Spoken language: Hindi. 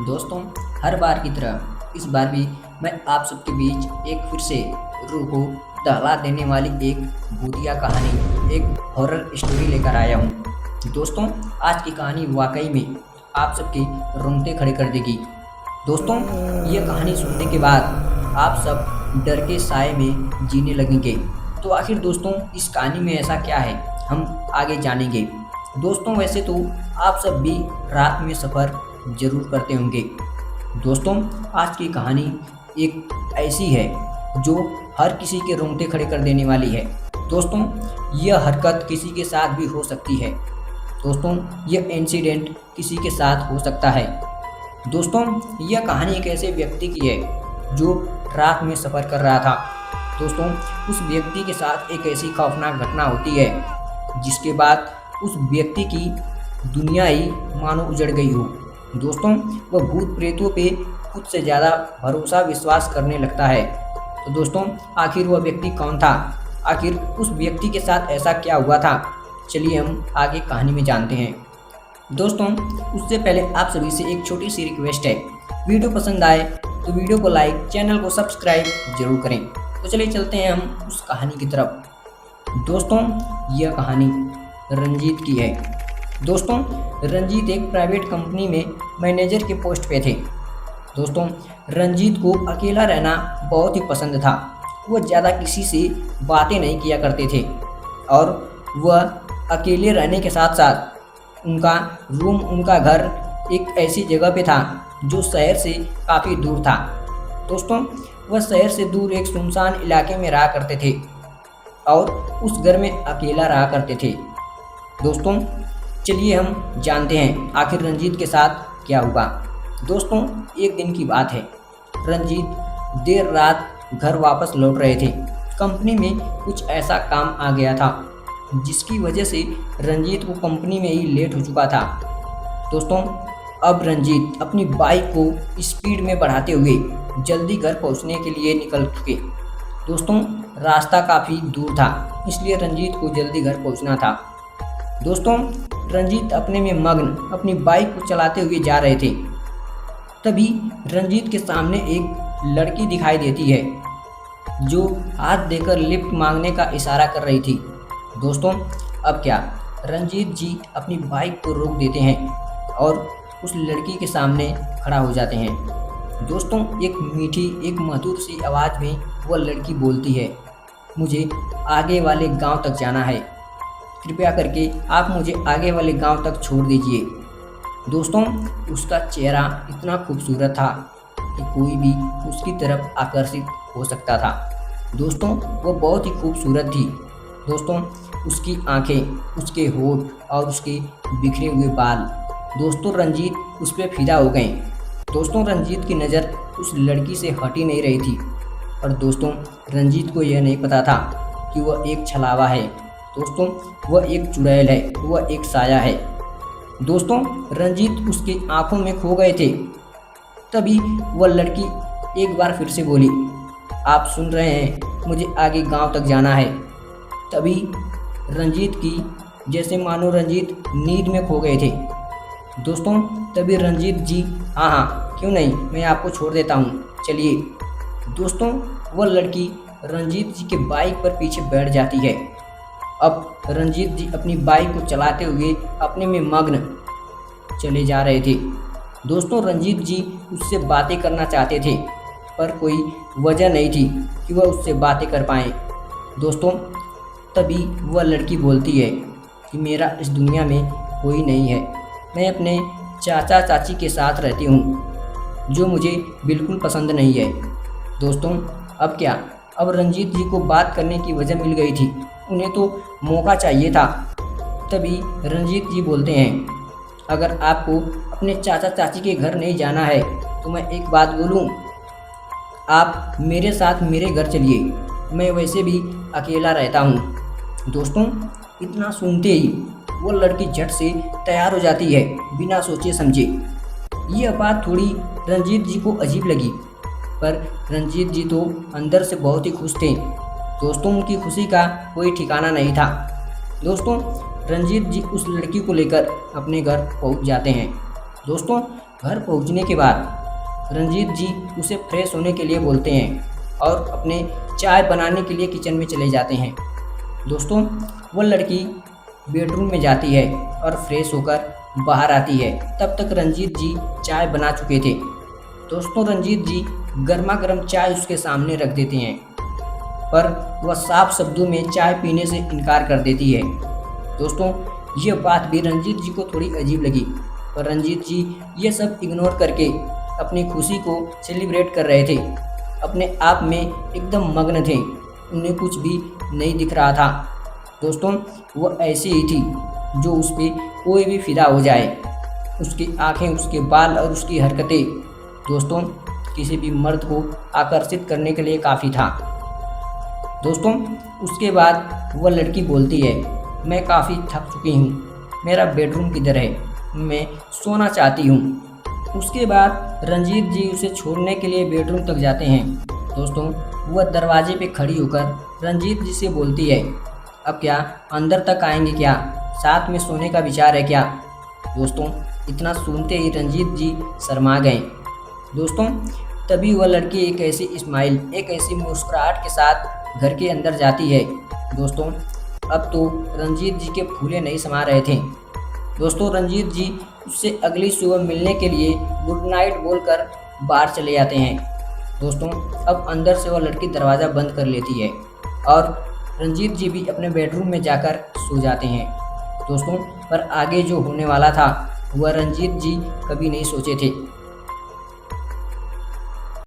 दोस्तों, हर बार की तरह इस बार भी मैं आप सबके बीच एक फिर से रूह को दहला देने वाली एक भूतिया कहानी, एक हॉरर स्टोरी लेकर आया हूँ। दोस्तों, आज की कहानी वाकई में आप सबके रोंगटे खड़े कर देगी। दोस्तों, यह कहानी सुनने के बाद आप सब डर के साए में जीने लगेंगे। तो आखिर दोस्तों, इस कहानी में ऐसा क्या है, हम आगे जानेंगे। दोस्तों, वैसे तो आप सब भी रात में सफ़र जरूर करते होंगे। दोस्तों, आज की कहानी एक ऐसी है जो हर किसी के रोंगटे खड़े कर देने वाली है। दोस्तों, यह हरकत किसी के साथ भी हो सकती है। दोस्तों, यह इंसिडेंट किसी के साथ हो सकता है। दोस्तों, यह कहानी एक ऐसे व्यक्ति की है जो रात में सफ़र कर रहा था। दोस्तों, उस व्यक्ति के साथ एक ऐसी खौफनाक घटना होती है जिसके बाद उस व्यक्ति की दुनिया ही मानो उजड़ गई हो। दोस्तों, वह भूत प्रेतों पे खुद से ज़्यादा भरोसा विश्वास करने लगता है। तो दोस्तों, आखिर वह व्यक्ति कौन था? आखिर उस व्यक्ति के साथ ऐसा क्या हुआ था? चलिए हम आगे कहानी में जानते हैं। दोस्तों, उससे पहले आप सभी से एक छोटी सी रिक्वेस्ट है। वीडियो पसंद आए तो वीडियो को लाइक, चैनल को सब्सक्राइब जरूर करें। तो चलिए चलते हैं हम उस कहानी की तरफ। दोस्तों, यह कहानी रंजीत की है। दोस्तों, रंजीत एक प्राइवेट कंपनी में मैनेजर के पोस्ट पे थे। दोस्तों, रंजीत को अकेला रहना बहुत ही पसंद था। वह ज़्यादा किसी से बातें नहीं किया करते थे और वह अकेले रहने के साथ साथ उनका रूम, उनका घर एक ऐसी जगह पे था जो शहर से काफ़ी दूर था। दोस्तों, वह शहर से दूर एक सुनसान इलाके में रहा करते थे और उस घर में अकेला रहा करते थे। दोस्तों, चलिए हम जानते हैं आखिर रंजीत के साथ क्या हुआ। दोस्तों, एक दिन की बात है। रंजीत देर रात घर वापस लौट रहे थे। कंपनी में कुछ ऐसा काम आ गया था जिसकी वजह से रंजीत को कंपनी में ही लेट हो चुका था। दोस्तों, अब रंजीत अपनी बाइक को स्पीड में बढ़ाते हुए जल्दी घर पहुंचने के लिए निकल चुके। दोस्तों, रास्ता काफ़ी दूर था, इसलिए रंजीत को जल्दी घर पहुंचना था। दोस्तों, रंजीत अपने में मग्न अपनी बाइक को चलाते हुए जा रहे थे। तभी रंजीत के सामने एक लड़की दिखाई देती है जो हाथ देकर लिफ्ट मांगने का इशारा कर रही थी। दोस्तों, अब क्या, रंजीत जी अपनी बाइक को रोक देते हैं और उस लड़की के सामने खड़ा हो जाते हैं। दोस्तों, एक मीठी, एक मधुर सी आवाज़ में वह लड़की बोलती है, मुझे आगे वाले गांव तक जाना है, कृपया करके आप मुझे आगे वाले गांव तक छोड़ दीजिए। दोस्तों, उसका चेहरा इतना खूबसूरत था कि कोई भी उसकी तरफ आकर्षित हो सकता था। दोस्तों, वह बहुत ही खूबसूरत थी। दोस्तों, उसकी आंखें, उसके होठ और उसके बिखरे हुए बाल। दोस्तों, रंजीत उस पर फिदा हो गए। दोस्तों, रंजीत की नज़र उस लड़की से हट ही नहीं रही थी। और दोस्तों, रंजीत को यह नहीं पता था कि वह एक छलावा है। दोस्तों, वह एक चुड़ैल है, वह एक साया है। दोस्तों, रंजीत उसकी आंखों में खो गए थे। तभी वह लड़की एक बार फिर से बोली, आप सुन रहे हैं, मुझे आगे गांव तक जाना है। तभी रंजीत की जैसे मानो रंजीत नींद में खो गए थे। दोस्तों, तभी रंजीत जी, हाँ हाँ क्यों नहीं, मैं आपको छोड़ देता हूँ, चलिए। दोस्तों, वह लड़की रंजीत जी के बाइक पर पीछे बैठ जाती है। अब रंजीत जी अपनी बाइक को चलाते हुए अपने में मग्न चले जा रहे थे। दोस्तों, रंजीत जी उससे बातें करना चाहते थे पर कोई वजह नहीं थी कि वह उससे बातें कर पाएँ। दोस्तों, तभी वह लड़की बोलती है कि मेरा इस दुनिया में कोई नहीं है, मैं अपने चाचा चाची के साथ रहती हूँ जो मुझे बिल्कुल पसंद नहीं है। दोस्तों, अब क्या, अब रंजीत जी को बात करने की वजह मिल गई थी, उन्हें तो मौका चाहिए था। तभी रंजीत जी बोलते हैं, अगर आपको अपने चाचा चाची के घर नहीं जाना है तो मैं एक बात बोलूं, आप मेरे साथ मेरे घर चलिए, मैं वैसे भी अकेला रहता हूं। दोस्तों, इतना सुनते ही वो लड़की झट से तैयार हो जाती है बिना सोचे समझे। यह बात थोड़ी रंजीत जी को अजीब लगी, पर रंजीत जी तो अंदर से बहुत ही खुश थे। दोस्तों, उनकी खुशी का कोई ठिकाना नहीं था। दोस्तों, रंजीत जी उस लड़की को लेकर अपने घर पहुंच जाते हैं। दोस्तों, घर पहुंचने के बाद रंजीत जी उसे फ्रेश होने के लिए बोलते हैं और अपने चाय बनाने के लिए किचन में चले जाते हैं। दोस्तों, वह लड़की बेडरूम में जाती है और फ्रेश होकर बाहर आती है। तब तक रंजीत जी चाय बना चुके थे। दोस्तों, रंजीत जी गर्मा गर्म चाय उसके सामने रख देते हैं, पर वह साफ शब्दों में चाय पीने से इनकार कर देती है। दोस्तों, यह बात भी रंजीत जी को थोड़ी अजीब लगी, पर रंजीत जी ये सब इग्नोर करके अपनी खुशी को सेलिब्रेट कर रहे थे। अपने आप में एकदम मग्न थे, उन्हें कुछ भी नहीं दिख रहा था। दोस्तों, वह ऐसी ही थी जो उस पर कोई भी फिदा हो जाए। उसकी आंखें, उसके बाल और उसकी हरकतें दोस्तों किसी भी मर्द को आकर्षित करने के लिए काफ़ी था। दोस्तों, उसके बाद वह लड़की बोलती है, मैं काफ़ी थक चुकी हूँ, मेरा बेडरूम किधर है, मैं सोना चाहती हूँ। उसके बाद रंजीत जी उसे छोड़ने के लिए बेडरूम तक जाते हैं। दोस्तों, वह दरवाजे पे खड़ी होकर रंजीत जी से बोलती है, अब क्या अंदर तक आएंगे क्या, साथ में सोने का विचार है क्या। दोस्तों, इतना सुनते ही रंजीत जी शर्मा गए। दोस्तों, तभी वह लड़की एक ऐसी स्माइल, एक ऐसी मुस्कुराहट के साथ घर के अंदर जाती है। दोस्तों, अब तो रंजीत जी के फूले नहीं समा रहे थे। दोस्तों, रंजीत जी उससे अगली सुबह मिलने के लिए गुड नाइट बोलकर बाहर चले जाते हैं। दोस्तों, अब अंदर से वह लड़की दरवाज़ा बंद कर लेती है और रंजीत जी भी अपने बेडरूम में जाकर सो जाते हैं। दोस्तों, पर आगे जो होने वाला था वह रंजीत जी कभी नहीं सोचे थे।